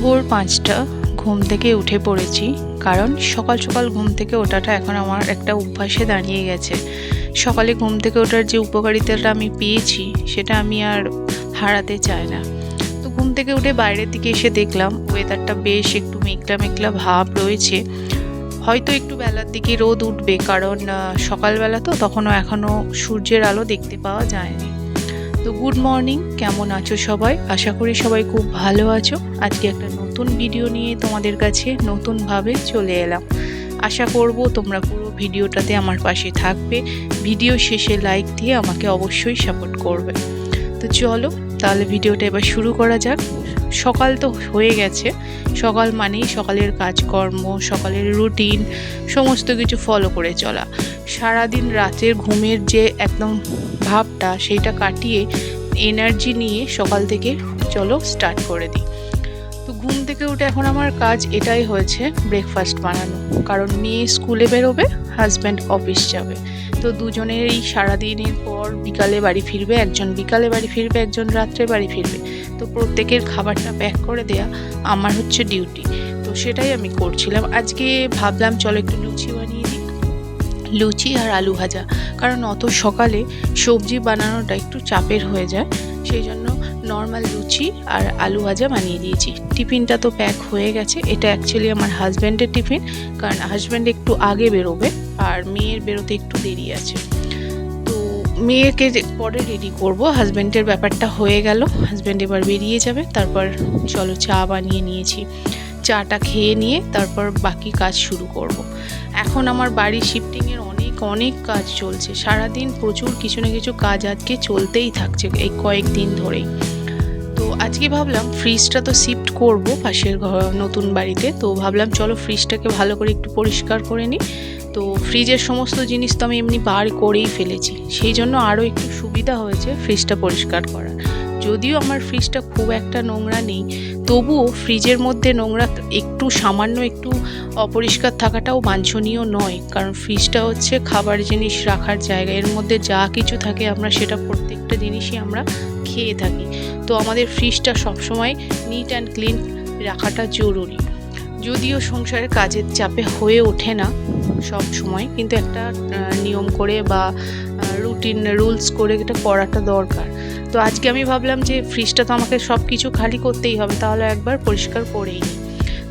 ভোর 5টা ঘুম থেকে উঠে পড়েছি, কারণ সকাল সকাল ঘুম থেকে ওঠাটা এখন আমার একটা অভ্যাসে দাঁড়িয়ে গেছে। সকালে ঘুম থেকে ওঠার যে উপকারিতাটা আমি পেয়েছি সেটা আমি আর হারাতে চাই না। তো ঘুম থেকে উঠে বাইরের দিকে এসে দেখলাম ওয়েদারটা বেশ একটু মেঘলা মেঘলা ভাব রয়েছে। হয়তো একটু বেলার দিকে রোদ উঠবে, কারণ সকালবেলা তো তখনও এখনও সূর্যের আলো দেখতে পাওয়া যায়নি। তো গুড মর্নিং, কেমন আছো সবাই? আশা করি সবাই খুব ভালো আছো। আজকে একটা নতুন ভিডিও নিয়ে তোমাদের কাছে নতুনভাবে চলে এলাম। আশা করব তোমরা পুরো ভিডিওটাতে আমার পাশে থাকবে। ভিডিও শেষে লাইক দিয়ে আমাকে অবশ্যই সাপোর্ট করবে। তো চলো তাহলে ভিডিওটা এবার শুরু করা যাক। সকাল তো হয়ে গেছে, সকাল মানেই সকালের কাজকর্ম, সকালের রুটিন সমস্ত কিছু ফলো করে চলা। সারাদিন রাতের ঘুমের যে একদম ভাবটা সেইটা কাটিয়ে এনার্জি নিয়ে সকাল থেকে চলো স্টার্ট করে দিই। তো ঘুম থেকে উঠে এখন আমার কাজ এটাই হয়েছে, ব্রেকফাস্ট বানানো। কারণ মেয়ে স্কুলে বেরোবে, হাজব্যান্ড অফিস যাবে। তো দুজনেরই সারাদিনের পর বিকালে বাড়ি ফিরবে, একজন বিকালে বাড়ি ফিরবে, একজন রাত্রে বাড়ি ফিরবে। তো প্রত্যেকের খাবারটা প্যাক করে দেয়া আমার হচ্ছে ডিউটি। তো সেটাই আমি করছিলাম। আজকে ভাবলাম চলো একটু লুচি বানিয়ে দিই, লুচি আর আলু ভাজা। কারণ অত সকালে সবজি বানানোটা একটু চাপের হয়ে যায়, সেই জন্য নর্মাল লুচি আর আলু ভাজা বানিয়ে দিয়েছি। টিফিনটা তো প্যাক হয়ে গেছে। এটা অ্যাকচুয়ালি আমার হাজব্যান্ডের টিফিন, কারণ হাজব্যান্ড একটু আগে বেরোবে আর মেয়ের বেরোতে একটু দেরি আছে। তো মেয়েকে পরে রেডি করব, হাজব্যান্ডের ব্যাপারটা হয়ে গেল, হাজব্যান্ড এবার বেরিয়ে যাবে। তারপর চলো চা বানিয়ে নিয়েছি, চাটা খেয়ে নিয়ে তারপর বাকি কাজ শুরু করব। এখন আমার বাড়ি শিফটিংয়ের অনেক কাজ চলছে, সারাদিন প্রচুর কিছু না কিছু কাজ আজকে চলতেই থাকছে এই কয়েকদিন ধরেই। তো আজকে ভাবলাম ফ্রিজটা তো শিফট করব পাশের নতুন বাড়িতে। তো ভাবলাম চলো ফ্রিজটাকে ভালো করে একটু পরিষ্কার করে নিই। তো ফ্রিজের সমস্ত জিনিস তো আমি এমনি বার করেই ফেলেছি, সেই জন্য আরও একটু সুবিধা হয়েছে ফ্রিজটা পরিষ্কার করার। যদিও আমার ফ্রিজটা খুব একটা নোংরা নেই, তবুও ফ্রিজের মধ্যে নোংরা একটু সামান্য একটু অপরিষ্কার থাকাটাও বাঞ্ছনীয় নয়। কারণ ফ্রিজটা হচ্ছে খাবার জিনিস রাখার জায়গা, এর মধ্যে যা কিছু থাকে আমরা সেটা প্রত্যেকটা জিনিসই আমরা খেয়ে থাকি। তো আমাদের ফ্রিজটা সবসময় নিট অ্যান্ড ক্লিন রাখাটা জরুরি। যদিও সংসারের কাজের চাপে হয়ে ওঠে না সব সময়, কিন্তু একটা নিয়ম করে বা রুটিন রুলস করে এটা করাটা দরকার। তো আজকে আমি ভাবলাম যে ফ্রিজটা তো আমাকে সব কিছু খালি করতেই হবে, তাহলে একবার পরিষ্কার করেই নিই।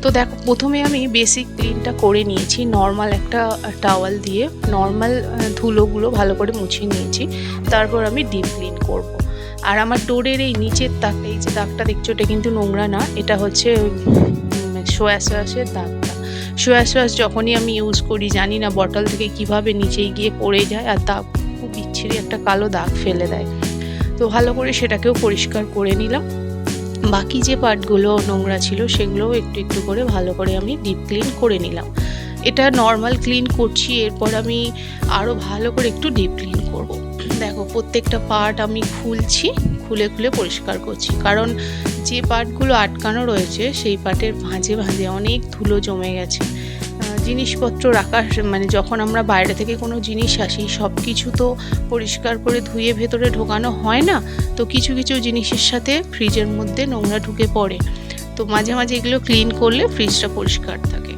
তো দেখো প্রথমে আমি বেসিক ক্লিনটা করে নিয়েছি, নর্মাল একটা টাওয়াল দিয়ে নর্মাল ধুলোগুলো ভালো করে মুছে নিয়েছি। তারপর আমি ডিপ ক্লিন করব। আর আমার ডোরের এই নিচের দাগটা, এই যে দাগটা দেখছো, এটা কিন্তু নোংরা না, এটা হচ্ছে সোয়া সসের দাগটা। সোয়া সস যখনই আমি ইউজ করি জানি না বটল থেকে কিভাবে নিচে গিয়ে পড়ে যায় আর দাগ খুব বিচ্ছিরি একটা কালো দাগ ফেলে দেয়। তো ভালো করে সেটাকেও পরিষ্কার করে নিলাম। বাকি যে পার্টগুলো নোংরা ছিল সেগুলোও একটু একটু করে ভালো করে আমি ডিপ ক্লিন করে নিলাম। এটা নর্মাল ক্লিন করছি, এরপর আমি আরও ভালো করে একটু ডিপ ক্লিন করব। দেখো প্রত্যেকটা পার্ট আমি খুলছি, খুলে খুলে পরিষ্কার করছি। কারণ যে পার্টগুলো আটকানো রয়েছে সেই পার্টের ভাঁজে ভাঁজে অনেক ধুলো জমে গেছে। জিনিসপত্র রাখার মানে যখন আমরা বাইরে থেকে কোনো জিনিস আসি সব কিছু তো পরিষ্কার করে ধুয়ে ভেতরে ঢোকানো হয় না। তো কিছু কিছু জিনিসের সাথে ফ্রিজের মধ্যে নোংরা ঢুকে পড়ে। তো মাঝে মাঝে এগুলো ক্লিন করলে ফ্রিজটা পরিষ্কার থাকে।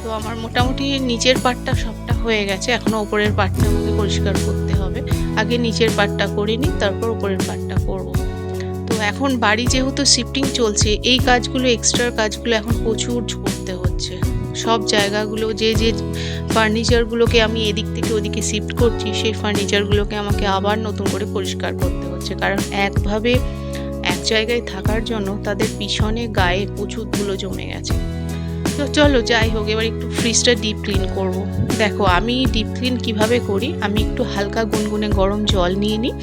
তো আমার মোটামুটি নিচের পার্টটা সবটা হয়ে গেছে, এখনও ওপরের পার্টটা আমাকে পরিষ্কার করতে হবে। আগে নিচের পার্টটা করে নিই, তারপর ওপরের পার্টটা করব। তো এখন বাড়ি যেহেতু শিফটিং চলছে, এই কাজগুলো এক্সট্রা কাজগুলো এখন প্রচুর করতে হচ্ছে। সব জায়গাগুলো যে যে ফার্নিচারগুলোকে আমি এদিক থেকে ওদিকে শিফট করছি সেই ফার্নিচারগুলোকে আমাকে আবার নতুন করে পরিষ্কার করতে হচ্ছে। কারণ একভাবে এক জায়গায় থাকার জন্য তাদের পিছনে গায়ে প্রচুর ধুলো জমে গেছে। তো চলো যাই হোক, এবার একটু ফ্রিজটা ডিপ ক্লিন করব। দেখো আমি ডিপ ক্লিন কীভাবে করি, আমি একটু হালকা গুনগুনে গরম জল নিয়ে নিই।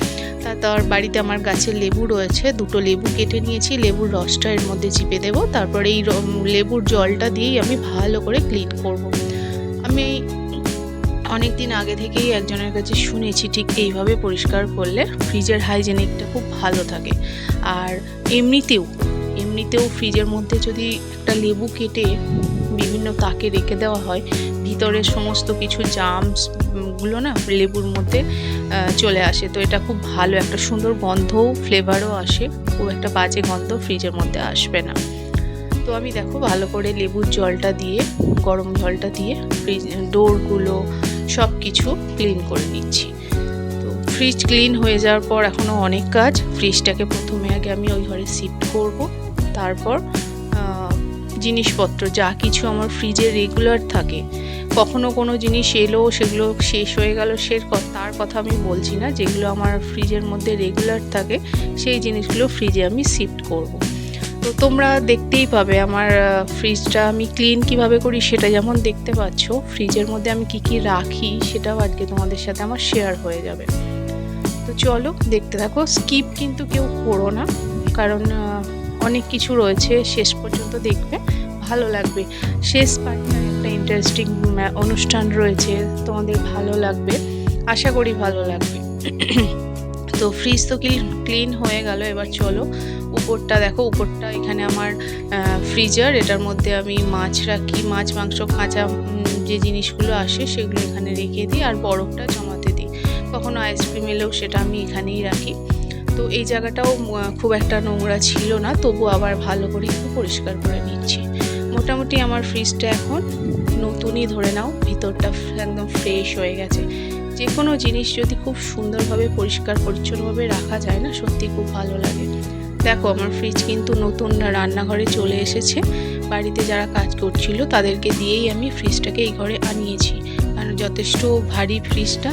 তার বাড়িতে আমার গাছের লেবু রয়েছে, দুটো লেবু কেটে নিয়েছি, লেবুর রসটা এর মধ্যে চিপে দেবো। তারপরে এই লেবুর জলটা দিয়েই আমি ভালো করে ক্লিন করব। আমি অনেক দিন আগে থেকেই একজনের কাছে শুনেছি ঠিক এইভাবে পরিষ্কার করলে ফ্রিজের হাইজেনিকটা খুব ভালো থাকে। আর এমনিতেও ফ্রিজের মধ্যে যদি একটা লেবু কেটে বিভিন্ন তাকে রেখে দেওয়া হয়, ভিতরের সমস্ত কিছু জার্মসগুলো না লেবুর মধ্যে চলে আসে। তো এটা খুব ভালো, একটা সুন্দর গন্ধও ফ্লেভারও আসে, খুব একটা বাজে গন্ধ ফ্রিজের মধ্যে আসবে না। তো আমি দেখো ভালো করে লেবুর জলটা দিয়ে, গরম জলটা দিয়ে ফ্রিজ ডোরগুলো সব কিছু ক্লিন করে নিচ্ছি। তো ফ্রিজ ক্লিন হয়ে যাওয়ার পর এখনও অনেক কাজ। ফ্রিজটাকে প্রথমে আগে আমি ওই ঘরে শিফট করব, তারপর জিনিসপত্র যা কিছু আমার ফ্রিজে রেগুলার থাকে, কখনো কোনো জিনিস এলো সেগুলো শেষ হয়ে গেল, তার কথা আমি বলছি না, যেগুলো আমার ফ্রিজের মধ্যে রেগুলার থাকে সেই জিনিসগুলো ফ্রিজে আমি শিফট করব। তো তোমরা দেখতেই পাবে আমার ফ্রিজটা আমি ক্লিন কিভাবে করি, সেটা যেমন দেখতে পাচ্ছ, ফ্রিজের মধ্যে আমি কি কি রাখি সেটাও আজকে তোমাদের সাথে আমার শেয়ার হয়ে যাবে। তো চলো দেখতে থাকো, স্কিপ কিন্তু কেউ করো না, কারণ অনেক কিছু রয়েছে, শেষ পর্যন্ত দেখবে, ভালো লাগবে। শেষ পার্টটায় একটা ইন্টারেস্টিং অনুষ্ঠান রয়েছে, তোমাদের ভালো লাগবে, আশা করি ভালো লাগবে। তো ফ্রিজ তো ক্লিন হয়ে গেল, এবার চলো উপরটা দেখো। উপরটা এখানে আমার ফ্রিজার, এটার মধ্যে আমি মাছ রাখি, মাছ মাংস কাঁচা যে জিনিসগুলো আসে সেগুলো এখানে রেখে দিই, আর বরফটা জমাতে দিই। কখনো আইসক্রিম এলেও সেটা আমি এখানেই রাখি। তো এই জায়গাটাও খুব একটা নোংরা ছিল না, তবু আবার ভালো করে একটু পরিষ্কার করে নিচ্ছি। মোটামুটি আমার ফ্রিজটা এখন নতুনই ধরে নাও, ভিতরটা একদম ফ্রেশ হয়ে গেছে। যে কোনো জিনিস যদি খুব সুন্দরভাবে পরিষ্কার পরিচ্ছন্নভাবে রাখা যায় না, সত্যি খুব ভালো লাগে। দেখো আমার ফ্রিজ কিন্তু নতুন রান্নাঘরে চলে এসেছে। বাড়িতে যারা কাজ করছিল তাদেরকে দিয়েই আমি ফ্রিজটাকে এই ঘরে আনিয়েছি, কারণ যথেষ্ট ভারী ফ্রিজটা,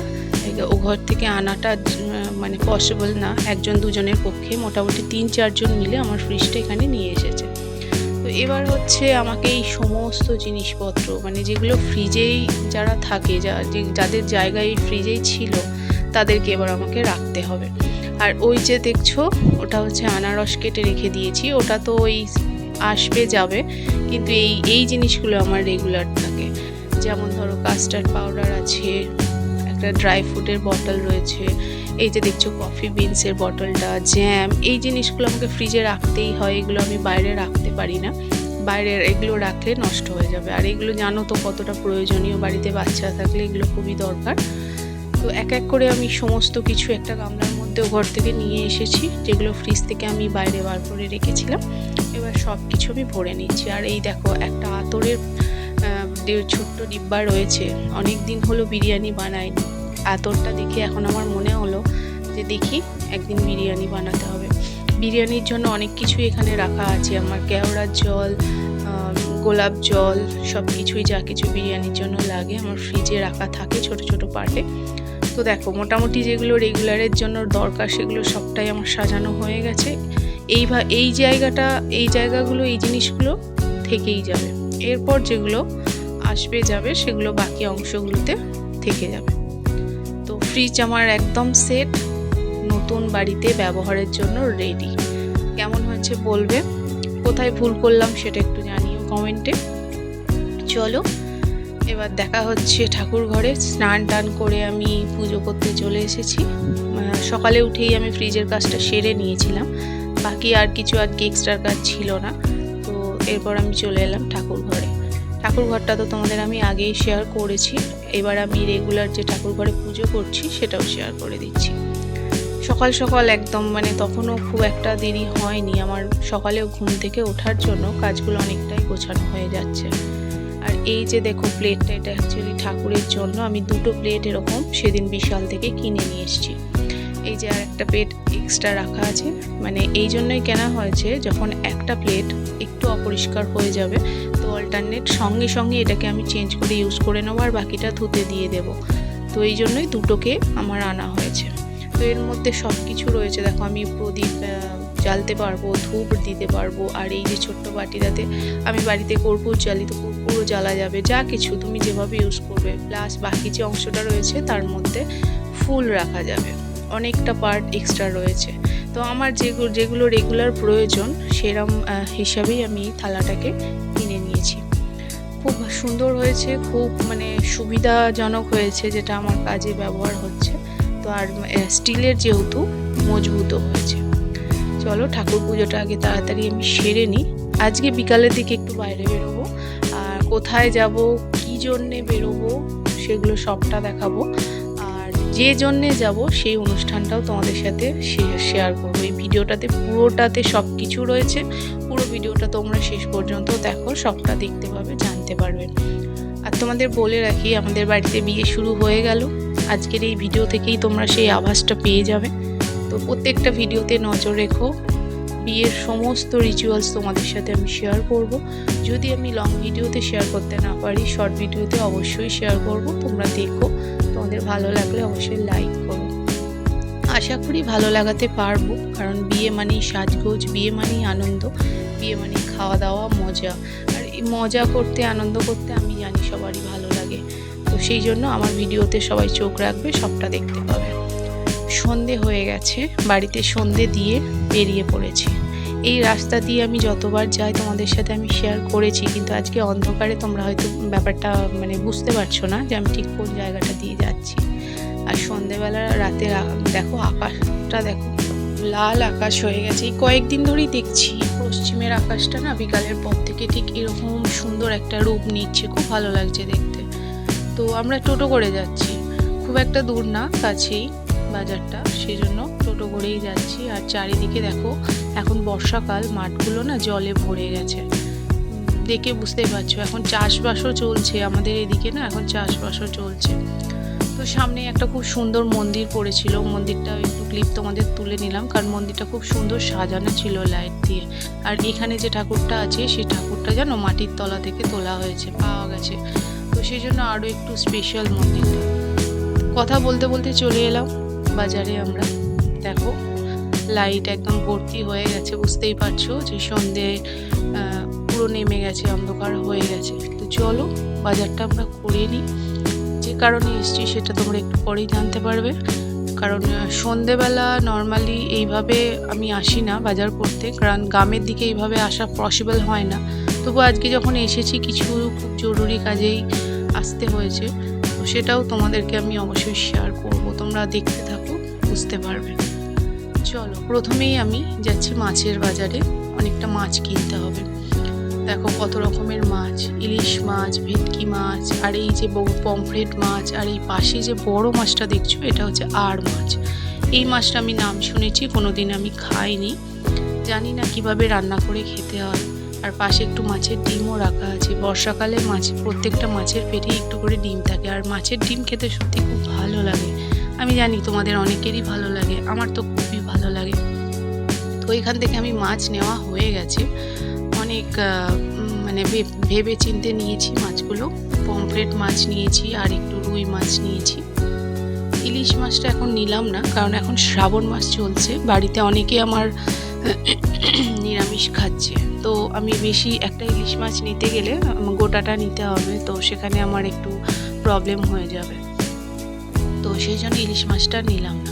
ও ঘর থেকে আনাটা মানে পসিবল না একজন দুজনের পক্ষে। মোটামুটি 3-4 জন মিলে আমার ফ্রিজটা এখানে নিয়ে এসেছে। তো এবার হচ্ছে আমাকে এই সমস্ত জিনিসপত্র, মানে যেগুলো ফ্রিজেই যারা থাকে, যাদের জায়গায় ফ্রিজেই ছিল, তাদেরকে এবার আমাকে রাখতে হবে। আর ওই যে দেখছো ওটা হচ্ছে আনারস কেটে রেখে দিয়েছি, ওটা তো ওই আসবে যাবে, কিন্তু এই জিনিসগুলো আমার রেগুলার থাকে। যেমন ধরো কাস্টার্ড পাউডার আছে, একটা ড্রাই ফ্রুটের বটল রয়েছে, এই যে দেখছো কফি বিনসের বটলটা, জ্যাম, এই জিনিসগুলো আমাকে ফ্রিজে রাখতেই হয়, এগুলো আমি বাইরে রাখতে পারি না, বাইরের এগুলো রাখলে নষ্ট হয়ে যাবে। আর এগুলো জানো তো কতটা প্রয়োজনীয়, বাড়িতে বাচ্চা থাকলে এগুলো খুবই দরকার। তো এক এক করে আমি সমস্ত কিছু একটা গামলার মধ্যে ঘর থেকে নিয়ে এসেছি, যেগুলো ফ্রিজ থেকে আমি বাইরে বার করে রেখেছিলাম। এবার সব কিছু আমি ভরে নিচ্ছি। আর এই দেখো একটা আতরের ছোট্ট ডিব্বা রয়েছে, অনেক দিন হলো বিরিয়ানি বানাইনি। আতরটা দেখে এখন আমার মনে হলো যে দেখি একদিন বিরিয়ানি বানাতে হবে। বিরিয়ানির জন্য অনেক কিছু এখানে রাখা আছে, আমার কেওড়ার জল, গোলাপ জল, সব কিছুই যা কিছু বিরিয়ানির জন্য লাগে আমার ফ্রিজে রাখা থাকে ছোট ছোট পার্টে। তো দেখো মোটামুটি যেগুলো রেগুলারের জন্য দরকার সেগুলো সবটাই আমার সাজানো হয়ে গেছে। এই জায়গাগুলো, এই জিনিসগুলো থেকেই যাবে, এরপর যেগুলো আসবে যাবে সেগুলো বাকি অংশগুলোতে থেকে যাবে। তো ফ্রিজ আমার একদম সেট, নতুন বাড়িতে ব্যবহারের জন্য রেডি। কেমন হয়েছে বলবে, কোথায় ভুল করলাম সেটা একটু জানিও কমেন্টে। চলো এবার দেখা হচ্ছে ঠাকুর ঘরে। স্নান টান করে আমি পুজো করতে চলে এসেছি। সকালে উঠেই আমি ফ্রিজের কাজটা সেরে নিয়েছিলাম, বাকি আর কিছু আজকে এক্সট্রা কাজ ছিল না। তো এরপর আমি চলে এলাম ঠাকুর ঘরে। ঠাকুর ঘরটা তো তোমাদের আমি আগেই শেয়ার করেছি, এবার আমি রেগুলার যে ঠাকুর ঘরে পুজো করছি সেটাও শেয়ার করে দিচ্ছি। সকাল সকাল একদম, মানে তখনও খুব একটা দেরি হয়নি আমার, সকালেও ঘুম থেকে ওঠার জন্য কাজগুলো অনেকটাই গোছানো হয়ে যাচ্ছে। আর এই যে দেখো প্লেটটা, এটা অ্যাকচুয়ালি ঠাকুরের জন্য আমি 2টো প্লেট এরকম সেদিন বিশাল থেকে কিনে নিয়ে এসেছি। এই যে আর একটা প্লেট এক্সট্রা রাখা আছে, মানে এই জন্যই কেনা হয়েছে, যখন একটা প্লেট একটু অপরিষ্কার হয়ে যাবে তো অল্টারনেট সঙ্গে সঙ্গে এটাকে আমি চেঞ্জ করে ইউজ করে নেবো, আর বাকিটা ধুতে দিয়ে দেবো। তো এই জন্যই 2টোকে আমার আনা হয়েছে। তো এর মধ্যে সব কিছু রয়েছে, দেখো আমি প্রদীপ জ্বালতে পারবো, ধূপ দিতে পারবো, আর এই যে ছোট্ট বাটিটাতে আমি বাড়িতে কর্পূর জ্বালি, তো কর্পূরও জ্বালা যাবে, যা কিছু তুমি যেভাবে ইউজ করবে। প্লাস বাকি যে অংশটা রয়েছে তার মধ্যে ফুল রাখা যাবে, অনেকটা পার্ট এক্সট্রা রয়েছে। তো আমার যেগুলো রেগুলার প্রয়োজন সেরম হিসাবেই আমি থালাটাকে কিনে নিয়েছি। খুব সুন্দর হয়েছে, খুব মানে সুবিধাজনক হয়েছে, যেটা আমার কাজে ব্যবহার হচ্ছে। তো আর স্টিলের যেহেতু মজবুতও হয়েছে। চলো ঠাকুর পুজোটা আগে তাড়াতাড়ি আমি সেরে নিই। আজকে বিকালের দিকে একটু বাইরে বেরোবো, আর কোথায় যাব, কী জন্যে বেরোবো সেগুলো সবটা দেখাবো। আর যে জন্যে যাব সেই অনুষ্ঠানটাও তোমাদের সাথে শেয়ার করবো। এই ভিডিওটাতে পুরোটাতে সব কিছু রয়েছে, পুরো ভিডিওটা তোমরা শেষ পর্যন্ত দেখো, সবটা দেখতে পাবে, জানতে পারবে। আর তোমাদের বলে রাখি, আমাদের বাড়িতে বিয়ে শুরু হয়ে গেল। আজকের এই ভিডিও থেকেই তোমরা সেই আভাসটা পেয়ে যাবে। তো প্রত্যেকটা ভিডিওতে নজর রেখো, বিয়ের সমস্ত রিচুয়ালস তোমাদের সাথে আমি শেয়ার করব। যদি আমি লং ভিডিওতে শেয়ার করতে না পারি, শর্ট ভিডিওতে অবশ্যই শেয়ার করব। তোমরা দেখো, তোমাদের ভালো লাগলে অবশ্যই লাইক করো। আশা করি ভালো লাগাতে পারবো, কারণ বিয়ে মানেই সাজগোজ, বিয়ে মানেই আনন্দ, বিয়ে মানেই খাওয়া দাওয়া, মজা। আর এই মজা করতে, আনন্দ করতে আমি জানি সবারই ভালো লাগে। তো সেই জন্য আমার ভিডিওতে সবাই চোখ রাখবে, সবটা দেখতে পাবে। সন্ধে হয়ে গেছে, বাড়িতে সন্ধে দিয়ে বেরিয়ে পড়েছি। এই রাস্তা দিয়ে আমি যতবার যাই তোমাদের সাথে আমি শেয়ার করেছি, কিন্তু আজকে অন্ধকারে তোমরা হয়তো ব্যাপারটা বুঝতে পারছো না যে আমি ঠিক কোন জায়গাটা দিয়ে যাচ্ছি। আর সন্ধেবেলা রাতে দেখো আকাশটা, দেখো লাল আকাশ হয়ে গেছে। এই কয়েকদিন ধরেই দেখছি পশ্চিমের আকাশটা না বিকালের পর থেকে ঠিক এরকম সুন্দর একটা রূপ নিচ্ছে, খুব ভালো লাগছে দেখতে। তো আমরা টোটো করে যাচ্ছি, খুব একটা দূর না, কাছেই বাজারটা, সেই জন্য টোটো করেই যাচ্ছি। আর চারিদিকে দেখো, এখন বর্ষাকাল, মাঠগুলো না জলে ভরে গেছে, দেখে বুঝতেই পারছো। এখন চাষবাসও চলছে আমাদের এদিকে না, এখন চাষবাসও চলছে। তো সামনে একটা খুব সুন্দর মন্দির পড়েছিল, মন্দিরটা একটু ক্লিপ তোমাদের তুলে নিলাম, কারণ মন্দিরটা খুব সুন্দর সাজানো ছিল লাইট দিয়ে। আর এখানে যে ঠাকুরটা আছে, সেই ঠাকুরটা যেন মাটির তলা থেকে তোলা হয়েছে, পাওয়া গেছে। তো সেই জন্য আরও একটু স্পেশাল মন্দিরটা। কথা বলতে বলতে চলে এলাম বাজারে। আমরা দেখো লাইট একদম ভর্তি হয়ে গেছে, বুঝতেই পারছো যে সন্ধে পুরো নেমে গেছে, অন্ধকার হয়ে গেছে। তো চলো বাজারটা আমরা করে নিই। যে কারণে এসছি সেটা তোমরা একটু পরেই জানতে পারবে, কারণ সন্ধেবেলা নর্মালি এইভাবে আমি আসি না বাজার করতে, কারণ গ্রামের দিকে এইভাবে আসা পসিবল হয় না। তবু আজকে যখন এসেছি, কিছু খুব জরুরি কাজেই আসতে হয়েছে, তো সেটাও তোমাদেরকে আমি অবশ্যই শেয়ার করব। তোমরা দেখতে থাকো, বুঝতে পারবে। চলো, প্রথমেই আমি যাচ্ছি মাছের বাজারে, অনেকটা মাছ কিনতে হবে। দেখো কত রকমের মাছ, ইলিশ মাছ, ভেটকি মাছ, আর এই যে পমফ্রেট মাছ, আর এই পাশে যে বড় মাছটা দেখছো, এটা হচ্ছে আর মাছ। এই মাছটা আমি নাম শুনেছি, কোনোদিন আমি খাইনি, জানি না কিভাবে রান্না করে খেতে হয়। আর পাশে একটু মাছের ডিমও রাখা আছে। বর্ষাকালে মাছ, প্রত্যেকটা মাছের পেটে একটু করে ডিম থাকে, আর মাছের ডিম খেতে সত্যি খুব ভালো লাগে। আমি জানি তোমাদের অনেকেরই ভালো লাগে, আমার তো খুবই ভালো লাগে। তো এখান থেকে আমি মাছ নেওয়া হয়ে গেছে, অনেক ভেবে চিন্তে নিয়েছি মাছগুলো। পমফ্রেট মাছ নিয়েছি, আর একটু রুই মাছ নিয়েছি। ইলিশ মাছটা এখন নিলাম না, কারণ এখন শ্রাবণ মাস চলছে, বাড়িতে অনেকে আমার নিরামিষ খাচ্ছে। তো আমি বেশি একটা ইলিশ মাছ নিতে গেলে গোটাটা নিতে হবে, তো সেখানে আমার একটু প্রবলেম হয়ে যাবে। তো সেই জন্য ইলিশ মাছটা নিলাম না।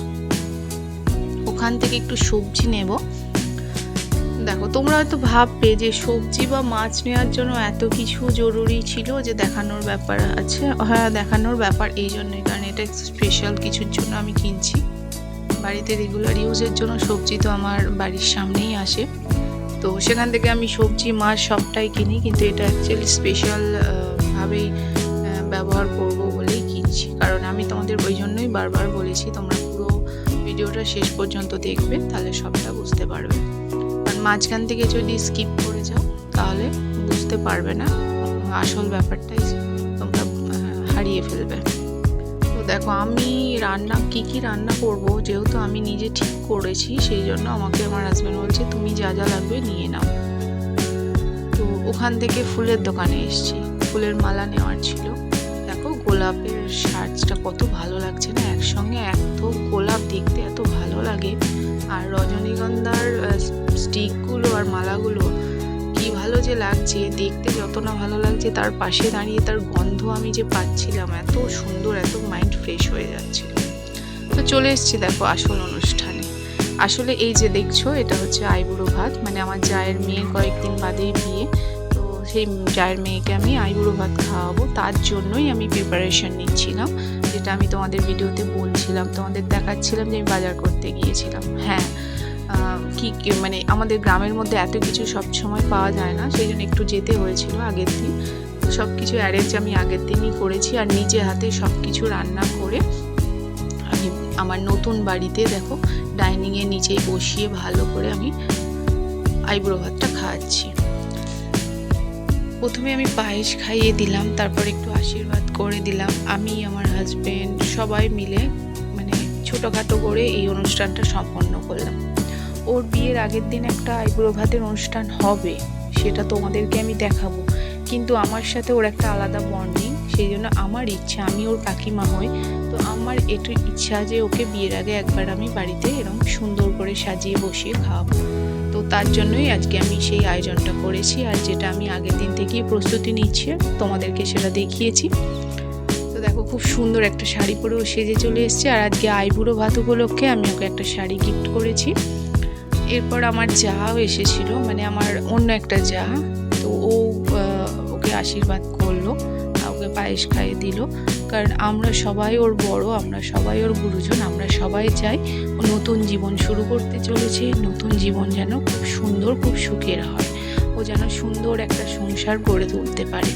ওখান থেকে একটু সবজি নেব। দেখো, তোমরা হয়তো ভাববে যে সবজি বা মাছ নেওয়ার জন্য এত কিছু জরুরি ছিল, যে দেখানোর ব্যাপার আছে। হ্যাঁ, দেখানোর ব্যাপার এই জন্যই, কারণ এটা স্পেশাল কিছুর জন্য আমি কিনছি। বাড়িতে রেগুলার ইউজের জন্য সবজি তো আমার বাড়ির সামনেই আসে, তো সেখান থেকে আমি সবজি মাছ সবটাই কিনি, কিন্তু এটা অ্যাকচুয়ালি স্পেশাল ভাবেই ব্যবহার করব বলেই কিনছি। কারণ আমি তোমাদের ওই জন্যই বারবার বলেছি, তোমরা পুরো ভিডিওটা শেষ পর্যন্ত দেখবে, তাহলে সবটা বুঝতে পারবে। কারণ মাঝখান থেকে যদি স্কিপ করে যাও, তাহলে বুঝতে পারবে না, আসল ব্যাপারটাই তোমরা হারিয়ে ফেলবে। তো দেখো, আমি কি রান্না করব, যেহেতু আমি নিজে ঠিক করেছি, সেই জন্য আমাকে আমার হাজব্যান্ড বলছে তুমি যা যা লাগবে নিয়ে নাও। তো ওখান থেকে ফুলের দোকানে এসেছি, ফুলের মালা নেওয়ার ছিল। দেখো গোলাপের শার্টসটা কত ভালো লাগছে না, একসঙ্গে এত গোলাপ দেখতে এত ভালো লাগে। আর রজনীগন্ধার স্টিকগুলো আর মালাগুলো কি ভালো যে লাগছে দেখতে, যত না ভালো লাগছে তার পাশে দাঁড়িয়ে তার গন্ধ আমি যে পাচ্ছিলাম, এত সুন্দর, এত মাইন্ড ফ্রেশ হয়ে যাচ্ছিল। তো চলে এসেছি দেখো আসল অনুষ্ঠানে। আসলে এই যে দেখছো, এটা হচ্ছে আইবুড়ো ভাত, আমার জায়ের মেয়ে কয়েকদিন বাদেই বিয়ে, তো সেই জায়ের মেয়েকে আমি আইবুড়ো ভাত খাওয়াবো, তার জন্যই আমি প্রিপারেশন নিচ্ছিলাম, যেটা আমি তোমাদের ভিডিওতে বলছিলাম, তোমাদের দেখাচ্ছিলাম যে আমি বাজার করতে গিয়েছিলাম। হ্যাঁ, আমাদের গ্রামের মধ্যে এত কিছু সব সময় পাওয়া যায় না, সেই জন্য একটু যেতে হয়েছিল আগের দিন। সব কিছু অ্যারেঞ্জ আমি আগের দিনই করেছি, আর নিজে হাতে সব কিছু রান্না করে আমি আমার নতুন বাড়িতে দেখো ডাইনিংয়ের নিচেই বসিয়ে ভালো করে আমি আইবুড়ো ভাতটা খাওয়াচ্ছি। প্রথমে আমি পায়েস খাইয়ে দিলাম, তারপর একটু আশীর্বাদ করে দিলাম। আমি আমার হাজবেন্ড সবাই মিলে মানে ছোটোখাটো করে এই অনুষ্ঠানটা সম্পন্ন করলাম। ওর বিয়ের আগের দিন একটা আইবুড়ো ভাতের অনুষ্ঠান হবে, সেটা তোমাদেরকে আমি দেখাবো, কিন্তু আমার সাথে ওর একটা আলাদা বন্ডিং, সেই জন্য আমার ইচ্ছা, আমি ওর কাকিমা হই, তো আমার একটু ইচ্ছা যে ওকে বিয়ের আগে একবার আমি বাড়িতে এরকম সুন্দর করে সাজিয়ে বসিয়ে খাওয়াবো। তো তার জন্যই আজকে আমি সেই আয়োজনটা করেছি, আর যেটা আমি আগের দিন থেকেই প্রস্তুতি নিচ্ছি তোমাদেরকে সেটা দেখিয়েছি। তো দেখো খুব সুন্দর একটা শাড়ি পরেও সেজে চলে এসছে, আর আজকে আইবুড়ো ভাত উপলক্ষে আমি ওকে একটা শাড়ি গিফট করেছি। এরপর আমার যাও এসেছিল, মানে আমার অন্য একটা যা, তো ও ওকে আশীর্বাদ করলো, ওকে পায়েস খাইয়ে দিল। কারণ আমরা সবাই ওর বড়, আমরা সবাই ওর গুরুজন, আমরা সবাই চাই ও নতুন জীবন শুরু করতে চলেছে, নতুন জীবন যেন খুব সুন্দর খুব সুখের হয়, ও যেন সুন্দর একটা সংসার গড়ে তুলতে পারে।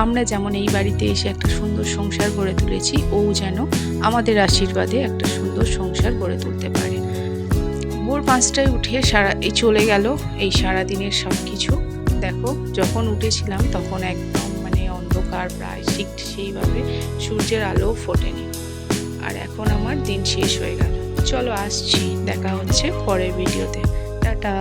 আমরা যেমন এই বাড়িতে এসে একটা সুন্দর সংসার গড়ে তুলেছি, ও যেন আমাদের আশীর্বাদে একটা সুন্দর সংসার গড়ে তুলতে পারে। ভোর 5টায় উঠে চলে গেল এই সারাদিনের সব কিছু। দেখো যখন উঠেছিলাম তখন একদম মানে অন্ধকার প্রায়, ঠিক সেইভাবে সূর্যের আলো ফোটেনি। আর এখন আমার দিন শেষ হয়ে গেল। চলো আসছি, দেখা হচ্ছে পরের ভিডিওতে। টাটা।